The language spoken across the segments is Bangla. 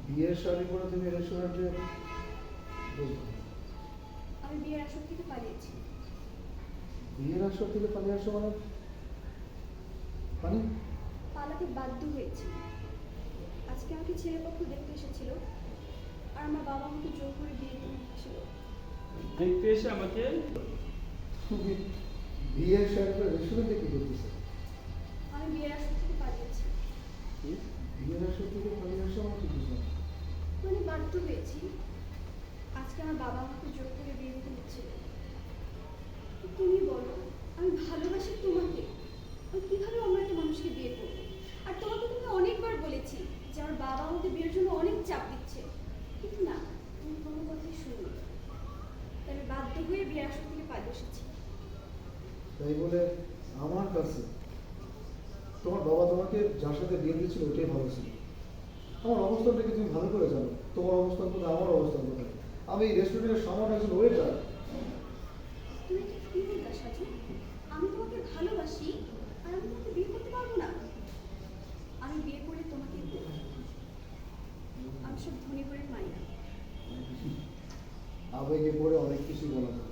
বিয়ের শাড়ি পরে তুমি রেস্টুরেন্টে বুঝলাম আমি বিয়ের আসর থেকে পালিয়েছি। বিয়ের আসর থেকে পালিয়ে আসো মানে মানে পালাতে বাধ্য হয়েছি। আজকে আমাকে ছেলে পক্ষ দেখতে এসেছিল, আর আমার বাবা আমাকে জোর করে বিয়ে করে দিচ্ছিল। দেখতে এসে আমাকে তুমি বিয়ের শাড়ি পরে রেস্টুরেন্টে কি করতেছো? আমি বিয়ের আসর থেকে পালিয়েছি। বিয়ের আসর থেকে পালিয়ে আসো আমার কি বুঝলাম? মানে বাধ্য হয়েছি। আজকে আমার বাবা আমাকে জোর করে বিয়ে দিতে হচ্ছিল। তুমি বলো, আমি ভালোবাসি তোমাকে, আমি কিভাবে অন্য একটা মানুষকে বিয়ে করবো? আর তোমাকে তুমি অনেকবার বলেছি যে আমার বাবা আমাকে বিয়ের জন্য অনেক চাপ দিচ্ছে, কিন্তু না, তুমি কোনো কথাই শুনি। তাই আমি বাধ্য হয়ে বিয়ের আসর থেকে পালিয়ে এসেছি। তাই বলে আমার কাছে তোমার বাবা তোমাকে যার সাথে বিয়ে দিয়েছিল ওটাই ভালো ছিল। আমার অবস্থানটাকে তুমি ভালো করে জানো, তোমার অবস্থান কোথায়, আমার অবস্থান কোথায়। আমি এই রেস্টুরেন্টের সামনে একজন ওয়েটার। তুমি কি বলতে সাজু? আমি তোমাকে ভালোবাসি, আর আমি তোমাকে বিয়ে করতে পারবো না? আমি বিয়ে করলে তোমাকে করবো। আমি সব ধনী করে পাই না। আবেগে পড়ে অনেক কিছুই বলা যায়,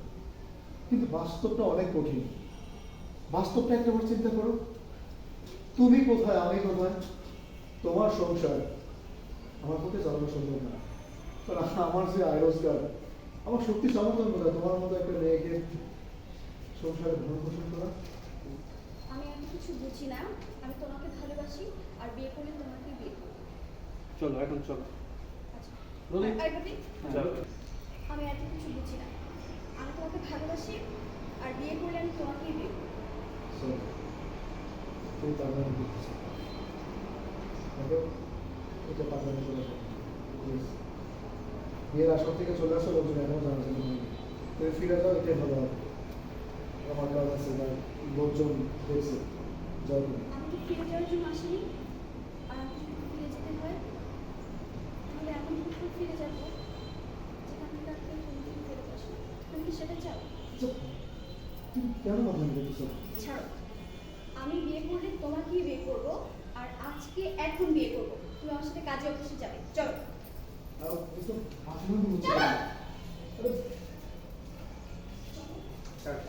কিন্তু বাস্তবটা অনেক কঠিন। বাস্তবটা একটাবার চিন্তা করো, তুমি কোথায়, আমি কোথায়। তোমার সংসার আমার পক্ষে চালানো সম্ভব না, কারণ আমার যে আয় রোজগার, আমার শক্তি সমর্থন কোথায় তোমার মতো একটা মেয়েকে সংসারে ভরণ পোষণ করা। আমি এত কিছু বুঝি না। আমি তোমাকে ভালোবাসি, আর বিয়ে করলে তোমাকে বিয়ে করবো। চলো এখন চলো। আচ্ছা, বলি? আর প্রতীক, চলো। আমি এত কিছু বুঝি না। আমি তোমাকে ভালোবাসি, আর বিয়ে করলে আমি তোমাকেই বিয়ে করবো। So, তুমি পাগলামি করতেছো। দেখো, এটা পাগলামি চলে আসো প্লিজ। বিয়ের আসর থেকে চলে আসো, লোকজন এখনো জানাজানি হয়নি। তুমি ফিরে যাও, এটাই ভালো হবে। আমার কাজ আছে বা লোকজন দেখছে, যাও তুমি। আমি কি ফিরে যাওয়ার জন্য আসিনি? আর আমি যদি ফিরে যেতে হয়, তাহলে এমন কোথাও ফিরে যাবো যেখান থেকে আর কেউ কোনোদিন ফেরত আসে না। তুমি কি সেটা চাও? আচ্ছা, তুমি কেন পাগলামি করতেছো? ছাড়ো। আমি বিয়ে করলে তোমাকেই বিয়ে করবো, আর আজকে এখন বিয়ে করবো। তুমি আমার সাথে কাজে অফিসে যাবে, চলো। আর একটু পাগলামি হচ্ছে না। আরে,